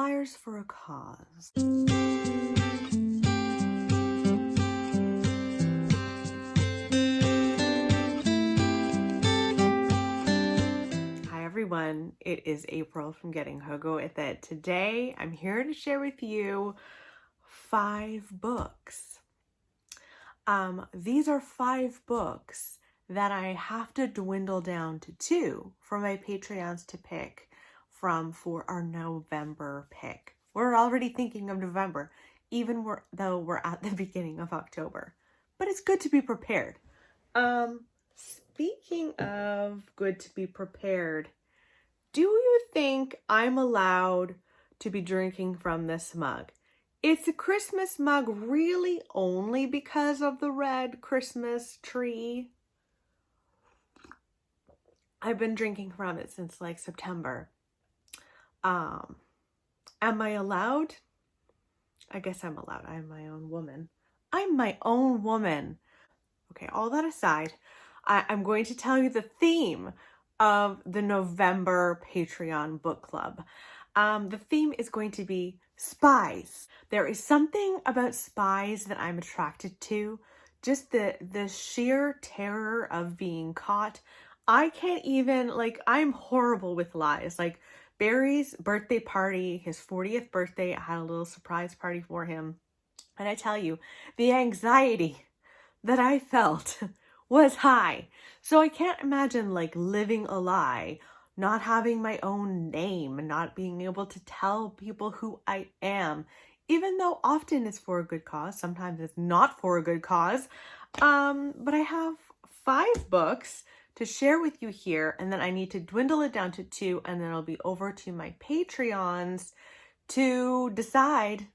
Liars for a cause. Hi everyone, it is April from Getting Hogo with It. Today I'm here to share with you 5 books. These are 5 books that I have to dwindle down to 2 for my Patreons to pick from for our November pick. We're already thinking of November, even though we're at the beginning of October. But it's good to be prepared. Speaking of good to be prepared, do you think I'm allowed to be drinking from this mug? It's a Christmas mug really only because of the red Christmas tree. I've been drinking from it since like September. Am I allowed? I guess I'm allowed. I'm my own woman. I'm my own woman. Okay, all that aside, I'm going to tell you the theme of the November Patreon book club. The theme is going to be spies. There is something about spies that I'm attracted to. Just the sheer terror of being caught. I can't even, like, I'm horrible with lies. Like, Barry's birthday party, his 40th birthday, I had a little surprise party for him. And I tell you, the anxiety that I felt was high. So I can't imagine like living a lie, not having my own name, not being able to tell people who I am, even though often it's for a good cause. Sometimes it's not for a good cause. But I have 5 books to share with you here, and then I need to dwindle it down to 2, and then I'll be over to my Patreons to decide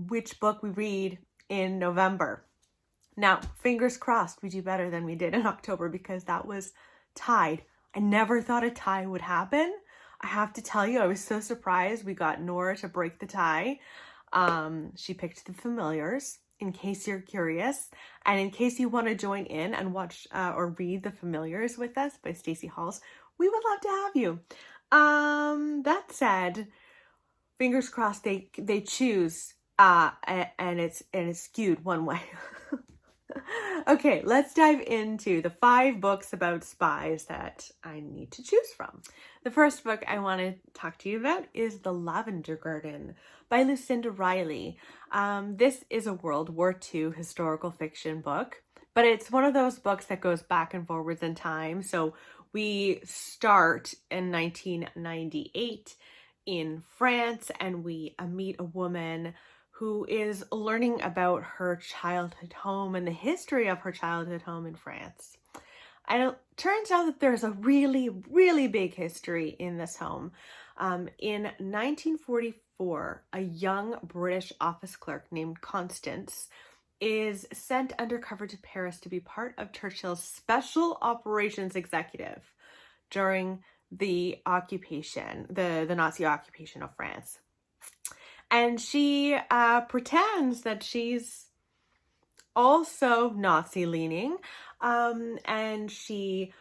which book we read in November. Now, fingers crossed we do better than we did in October, because that was tied. I never thought a tie would happen. I have to tell you, I was so surprised we got Nora to break the tie. She picked The Familiars, in case you're curious. And in case you want to join in and watch or read The Familiars with us by Stacey Halls, we would love to have you. That said, fingers crossed they choose and it's skewed one way. Okay, let's dive into the 5 books about spies that I need to choose from. The first book I want to talk to you about is The Lavender Garden by Lucinda Riley. This is a World War II historical fiction book, but it's one of those books that goes back and forwards in time. So we start in 1998 in France, and we meet a woman who is learning about her childhood home and the history of her childhood home in France. And it turns out that there's a really, really big history in this home. In 1944, a young British office clerk named Constance is sent undercover to Paris to be part of Churchill's Special Operations Executive during the occupation, the Nazi occupation of France. And she pretends that she's also Nazi-leaning, and she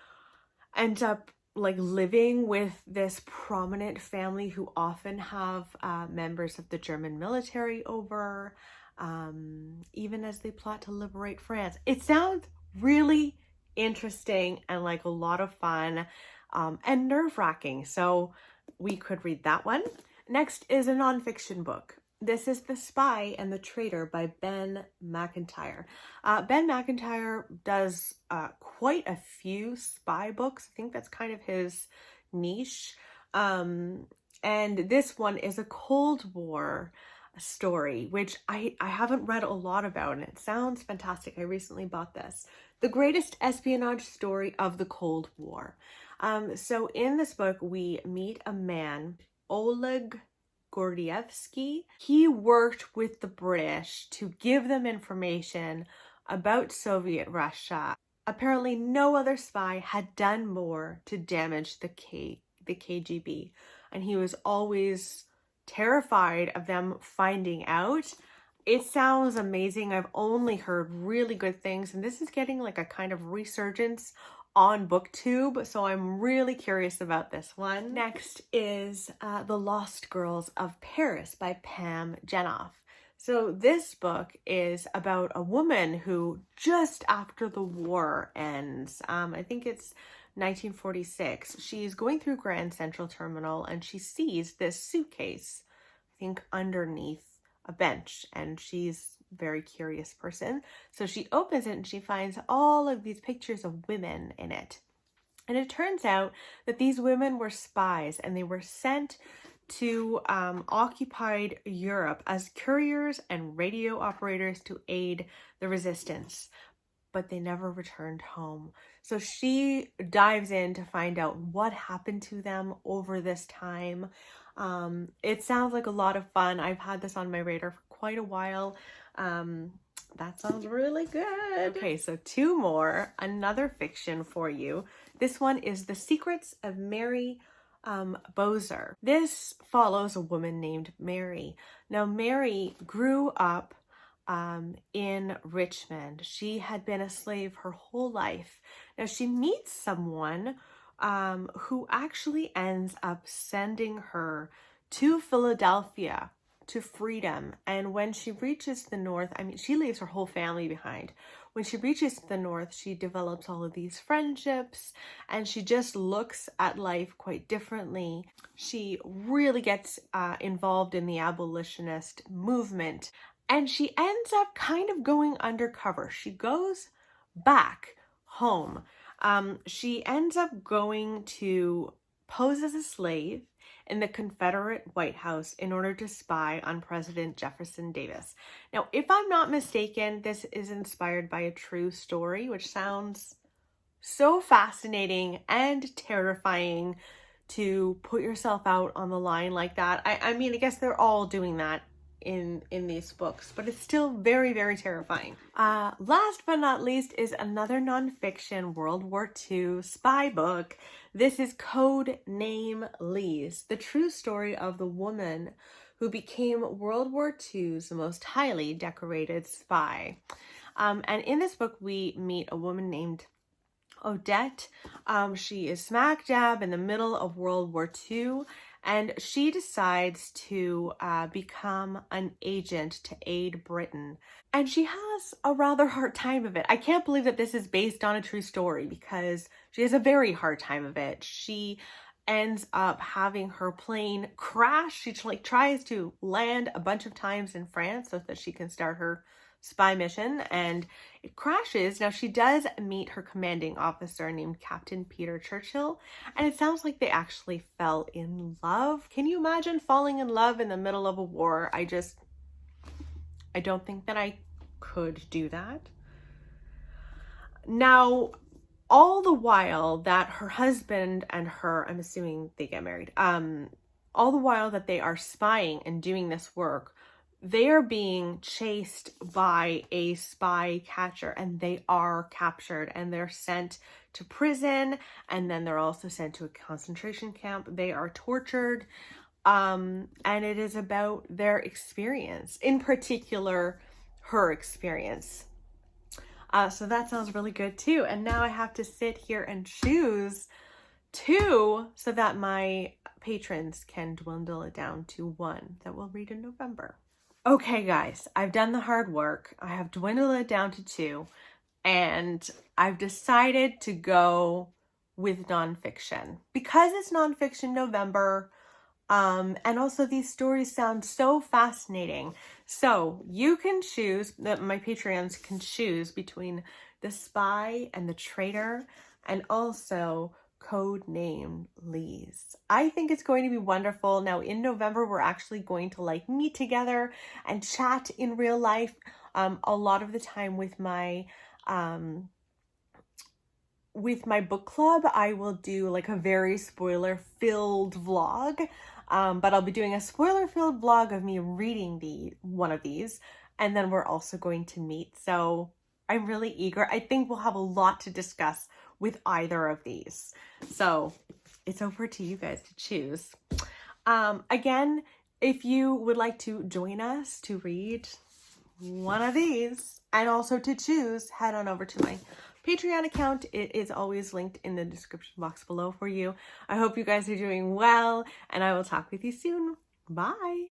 ends up like living with this prominent family who often have members of the German military over, even as they plot to liberate France. It sounds really interesting and like a lot of fun and nerve-wracking, so we could read that one. Next is a nonfiction book. This is The Spy and the Traitor by Ben Macintyre. Ben Macintyre does quite a few spy books. I think that's kind of his niche. And this one is a Cold War story, which I haven't read a lot about, and it sounds fantastic. I recently bought this. The greatest espionage story of the Cold War. So in this book, we meet a man, Oleg Gordievsky. He worked with the British to give them information about Soviet Russia. Apparently no other spy had done more to damage the KGB, and he was always terrified of them finding out. It sounds amazing. I've only heard really good things, and this is getting like a kind of resurgence on BookTube, so I'm really curious about this one. Next is The Lost Girls of Paris by Pam Jenoff. So this book is about a woman who, just after the war ends, I think it's 1946, she's going through Grand Central Terminal and she sees this suitcase, I think underneath a bench, and she's a very curious person. So she opens it and she finds all of these pictures of women in it. And it turns out that these women were spies and they were sent to occupied Europe as couriers and radio operators to aid the resistance, but they never returned home. So she dives in to find out what happened to them over this time. It sounds like a lot of fun. I've had this on my radar for quite a while. That sounds really good. Okay, so two more, another fiction for you. This one is The Secrets of Mary Bozer. This follows a woman named Mary. Now, Mary grew up in Richmond. She had been a slave her whole life. Now, she meets someone who actually ends up sending her to Philadelphia to freedom. And when she reaches the North, I mean, she leaves her whole family behind. When she reaches the North, she develops all of these friendships and she just looks at life quite differently. She really gets involved in the abolitionist movement, and she ends up kind of going undercover. She goes back home. She ends up going to pose as a slave in the Confederate White House in order to spy on President Jefferson Davis. Now, if I'm not mistaken, this is inspired by a true story, which sounds so fascinating and terrifying to put yourself out on the line like that. I mean, I guess they're all doing that in these books, but it's still very, very terrifying. Last but not least is another nonfiction World War II spy book. This is Code Name Lise, the true story of the woman who became World War II's most highly decorated spy. And in this book, we meet a woman named Odette. She is smack dab in the middle of World War II, and she decides to become an agent to aid Britain. And she has a rather hard time of it. I can't believe that this is based on a true story because she has a very hard time of it. She ends up having her plane crash. She tries to land a bunch of times in France so that she can start her spy mission, and it crashes. Now, she does meet her commanding officer named Captain Peter Churchill, and it sounds like they actually fell in love. Can you imagine falling in love in the middle of a war? I don't think that I could do that. Now, all the while that her husband and her, I'm assuming they get married, all the while that they are spying and doing this work, they are being chased by a spy catcher, and they are captured and they're sent to prison, and then they're also sent to a concentration camp. They are tortured, and it is about their experience, in particular her experience. So that sounds really good too. And now I have to sit here and choose two so that my patrons can dwindle it down to one that we'll read in November. Okay, guys, I've done the hard work. I have dwindled it down to two, and I've decided to go with nonfiction because it's nonfiction November. And also these stories sound so fascinating. So you can choose, that my Patreons can choose between The Spy and The Traitor, and also Code Name Lise. I think it's going to be wonderful. Now in November, we're actually going to meet together and chat in real life. A lot of the time with my book club, I will do a very spoiler-filled vlog. But I'll be doing a spoiler-filled vlog of me reading one of these, and then we're also going to meet. So I'm really eager. I think we'll have a lot to discuss with either of these. So it's over to you guys to choose. Again, if you would like to join us to read one of these and also to choose, head on over to my Patreon account. It is always linked in the description box below for you. I hope you guys are doing well, and I will talk with you soon. Bye.